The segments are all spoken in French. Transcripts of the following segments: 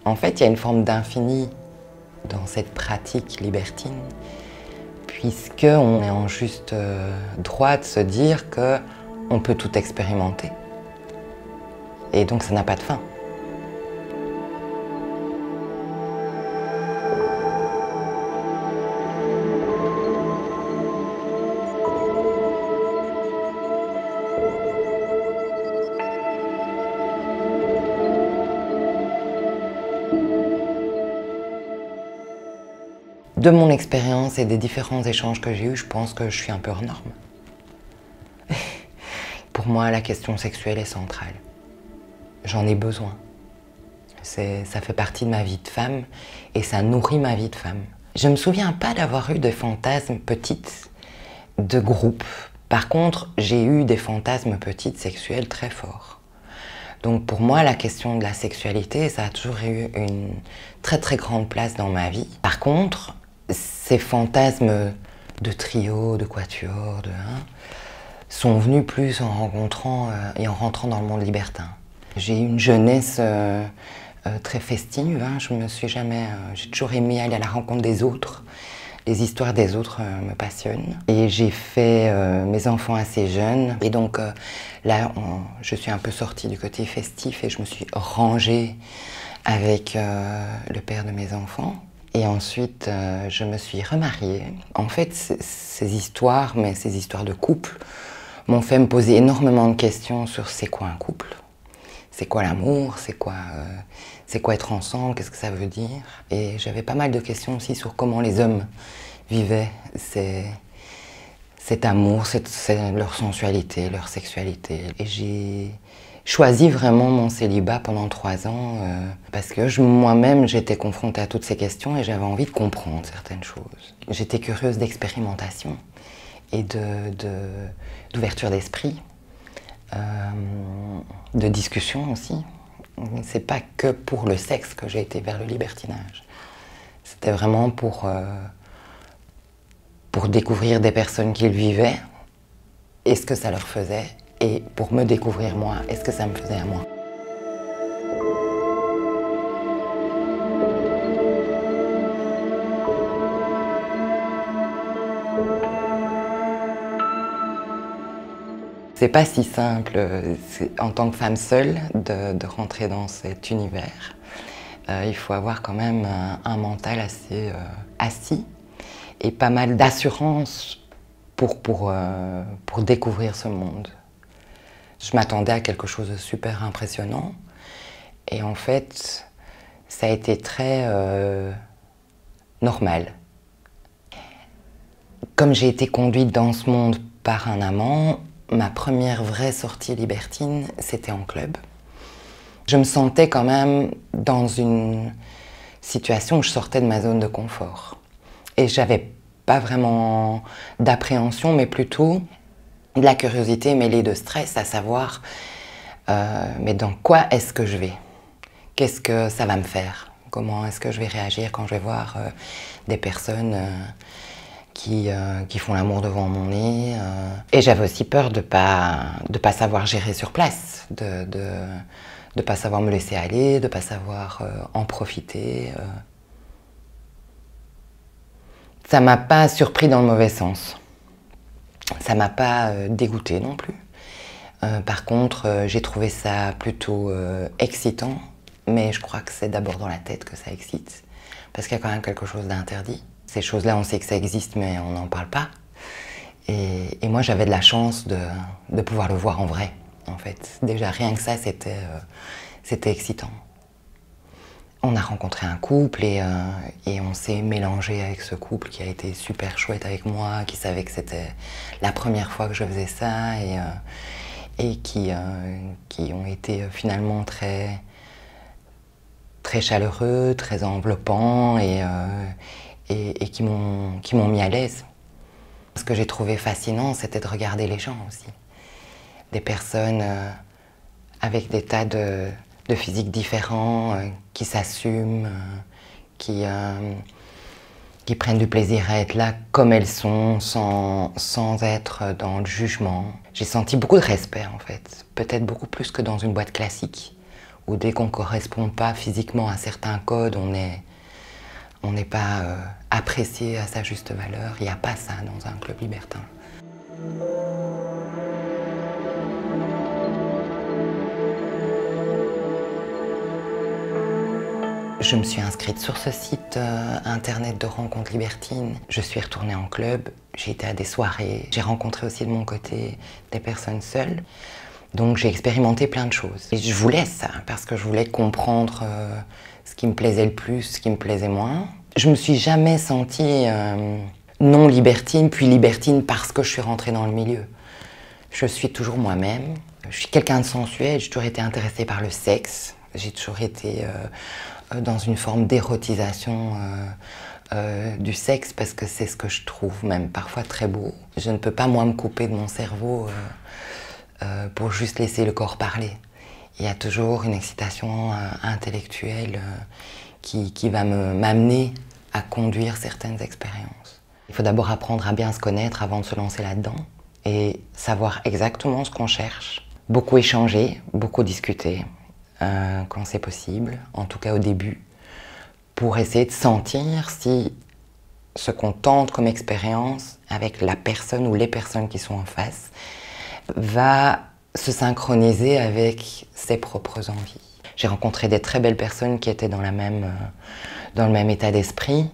En fait, il y a une forme d'infini dans cette pratique libertine, puisqu'on est en juste droit de se dire qu'on peut tout expérimenter. Et donc ça n'a pas de fin. De mon expérience et des différents échanges que j'ai eus, je pense que je suis un peu hors norme. Pour moi, la question sexuelle est centrale. J'en ai besoin. Ça fait partie de ma vie de femme et ça nourrit ma vie de femme. Je ne me souviens pas d'avoir eu de fantasmes petites de groupe. Par contre, j'ai eu des fantasmes petites sexuels très forts. Donc pour moi, la question de la sexualité, ça a toujours eu une très très grande place dans ma vie. Par contre, ces fantasmes de trio, de quatuor, sont venus plus en rencontrant et en rentrant dans le monde libertin. J'ai eu une jeunesse très festive, j'ai toujours aimé aller à la rencontre des autres. Les histoires des autres me passionnent. Et j'ai fait mes enfants assez jeunes. Et donc là, je suis un peu sortie du côté festif et je me suis rangée avec le père de mes enfants. Et ensuite, je me suis remariée. En fait, ces histoires de couple, m'ont fait me poser énormément de questions sur c'est quoi un couple, c'est quoi l'amour, c'est quoi être ensemble, qu'est-ce que ça veut dire. Et j'avais pas mal de questions aussi sur comment les hommes vivaient cet amour, leur sensualité, leur sexualité. Et j'ai choisi vraiment mon célibat pendant 3 ans parce que moi-même j'étais confrontée à toutes ces questions et j'avais envie de comprendre certaines choses. J'étais curieuse d'expérimentation et d'ouverture d'esprit, de discussion aussi. C'est pas que pour le sexe que j'ai été vers le libertinage. C'était vraiment pour découvrir des personnes qui le vivaient et ce que ça leur faisait, et pour me découvrir moi, et ce que ça me faisait à moi. C'est pas si simple, en tant que femme seule, de rentrer dans cet univers. Il faut avoir quand même un mental assez assis et pas mal d'assurance pour découvrir ce monde. Je m'attendais à quelque chose de super impressionnant et en fait, ça a été très normal. Comme j'ai été conduite dans ce monde par un amant, ma première vraie sortie libertine, c'était en club. Je me sentais quand même dans une situation où je sortais de ma zone de confort. Et j'avais pas vraiment d'appréhension, mais plutôt de la curiosité mêlée de stress, à savoir, mais dans quoi est-ce que je vais? Qu'est-ce que ça va me faire? Comment est-ce que je vais réagir quand je vais voir des personnes qui font l'amour devant mon nez. Et j'avais aussi peur de pas savoir gérer sur place, de pas savoir me laisser aller, de pas savoir en profiter. Ça m'a pas surpris dans le mauvais sens. Ça m'a pas dégoûté non plus. Par contre, j'ai trouvé ça plutôt excitant, mais je crois que c'est d'abord dans la tête que ça excite, parce qu'il y a quand même quelque chose d'interdit. Ces choses-là, on sait que ça existe, mais on n'en parle pas. Et moi, j'avais de la chance de pouvoir le voir en vrai, en fait. Déjà, rien que ça, c'était excitant. On a rencontré un couple et on s'est mélangé avec ce couple qui a été super chouette avec moi, qui savait que c'était la première fois que je faisais ça et qui ont été finalement très chaleureux, très enveloppants et qui m'ont mis à l'aise. Ce que j'ai trouvé fascinant, c'était de regarder les gens aussi. Des personnes avec des tas de physiques différents, qui s'assument, qui prennent du plaisir à être là comme elles sont, sans être dans le jugement. J'ai senti beaucoup de respect en fait, peut-être beaucoup plus que dans une boîte classique, où dès qu'on ne correspond pas physiquement à certains codes, on n'est pas apprécié à sa juste valeur. Il n'y a pas ça dans un club libertin. Je me suis inscrite sur ce site internet de rencontres libertines. Je suis retournée en club, j'ai été à des soirées. J'ai rencontré aussi de mon côté des personnes seules. Donc j'ai expérimenté plein de choses. Et je voulais ça, parce que je voulais comprendre ce qui me plaisait le plus, ce qui me plaisait moins. Je me suis jamais sentie non libertine, puis libertine parce que je suis rentrée dans le milieu. Je suis toujours moi-même. Je suis quelqu'un de sensuel, j'ai toujours été intéressée par le sexe. J'ai toujours été dans une forme d'érotisation du sexe parce que c'est ce que je trouve même parfois très beau. Je ne peux pas moi me couper de mon cerveau pour juste laisser le corps parler. Il y a toujours une excitation intellectuelle qui va m'amener à conduire certaines expériences. Il faut d'abord apprendre à bien se connaître avant de se lancer là-dedans et savoir exactement ce qu'on cherche. Beaucoup échanger, beaucoup discuter quand c'est possible, en tout cas au début, pour essayer de sentir si ce qu'on tente comme expérience avec la personne ou les personnes qui sont en face va se synchroniser avec ses propres envies. J'ai rencontré des très belles personnes qui étaient dans le même état d'esprit.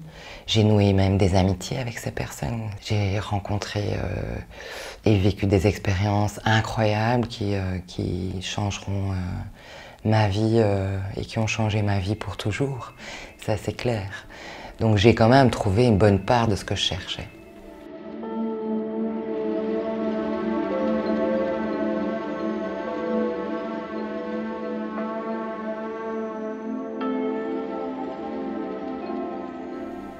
J'ai noué même des amitiés avec ces personnes. J'ai rencontré et vécu des expériences incroyables qui changeront ma vie et qui ont changé ma vie pour toujours. Ça, c'est clair. Donc j'ai quand même trouvé une bonne part de ce que je cherchais.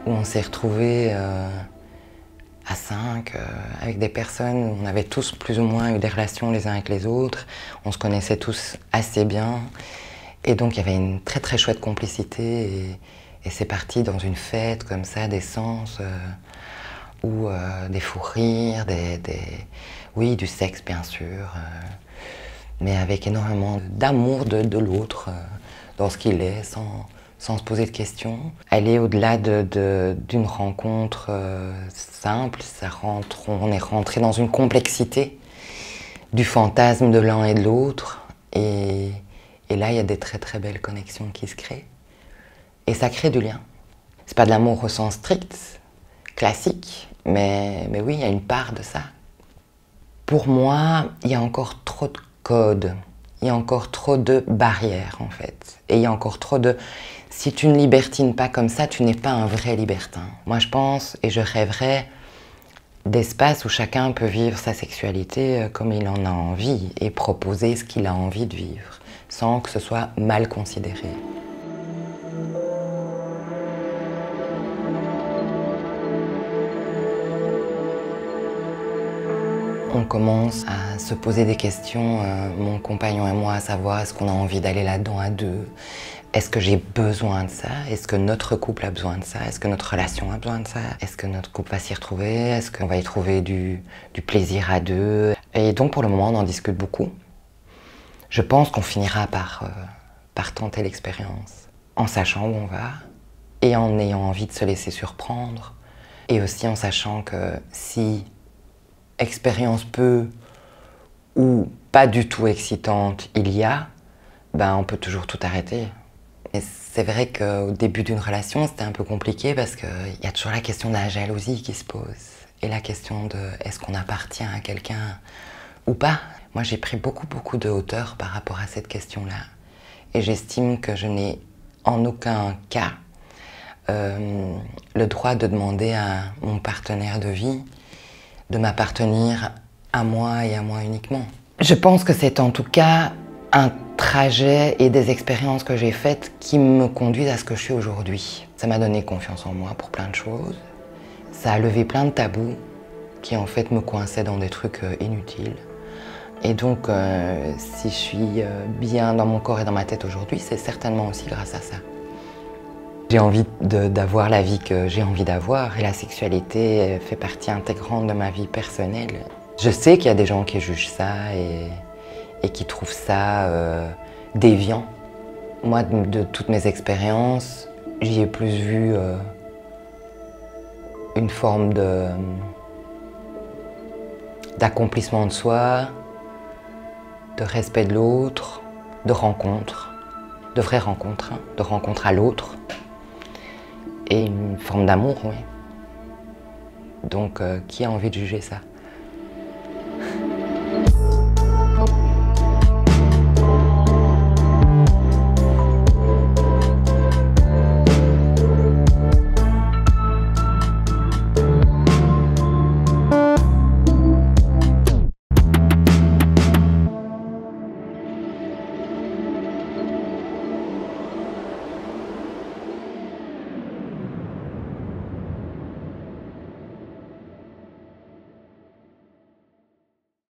Où on s'est retrouvés à 5, avec des personnes où on avait tous plus ou moins eu des relations les uns avec les autres. On se connaissait tous assez bien. Et donc il y avait une très très chouette complicité. Et c'est parti dans une fête comme ça, des sens, où des fous rires, oui, du sexe bien sûr, mais avec énormément d'amour de l'autre, dans ce qu'il est, sans se poser de questions. Aller au-delà d'une rencontre simple, on est rentré dans une complexité du fantasme de l'un et de l'autre. Et là, il y a des très très belles connexions qui se créent. Et ça crée du lien. C'est pas de l'amour au sens strict, classique, mais oui, il y a une part de ça. Pour moi, il y a encore trop de codes, il y a encore trop de barrières en fait. Et il y a encore trop de... Si tu ne libertines pas comme ça, tu n'es pas un vrai libertin. Moi je pense et je rêverais d'espaces où chacun peut vivre sa sexualité comme il en a envie et proposer ce qu'il a envie de vivre, sans que ce soit mal considéré. On commence à se poser des questions, mon compagnon et moi, à savoir est-ce qu'on a envie d'aller là-dedans à deux? Est-ce que j'ai besoin de ça? Est-ce que notre couple a besoin de ça? Est-ce que notre relation a besoin de ça? Est-ce que notre couple va s'y retrouver? Est-ce qu'on va y trouver du plaisir à deux? Et donc pour le moment, on en discute beaucoup. Je pense qu'on finira par tenter l'expérience, en sachant où on va et en ayant envie de se laisser surprendre. Et aussi en sachant que si expérience peu ou pas du tout excitante il y a, ben on peut toujours tout arrêter. Et c'est vrai qu'au début d'une relation, c'était un peu compliqué parce qu'il y a toujours la question de la jalousie qui se pose et la question de est-ce qu'on appartient à quelqu'un ou pas. Moi, j'ai pris beaucoup de hauteur par rapport à cette question-là. Et j'estime que je n'ai en aucun cas le droit de demander à mon partenaire de vie de m'appartenir à moi et à moi uniquement. Je pense que c'est en tout cas un trajet et des expériences que j'ai faites qui me conduisent à ce que je suis aujourd'hui. Ça m'a donné confiance en moi pour plein de choses. Ça a levé plein de tabous qui en fait me coinçaient dans des trucs inutiles. Et donc si je suis bien dans mon corps et dans ma tête aujourd'hui, c'est certainement aussi grâce à ça. J'ai envie d'avoir la vie que j'ai envie d'avoir et la sexualité fait partie intégrante de ma vie personnelle. Je sais qu'il y a des gens qui jugent ça et qui trouvent ça déviant. Moi, de toutes mes expériences, j'y ai plus vu une forme d'accomplissement de soi, de respect de l'autre, de rencontre, de vraies rencontres, hein, de rencontre à l'autre, et une forme d'amour, oui. Donc, qui a envie de juger ça?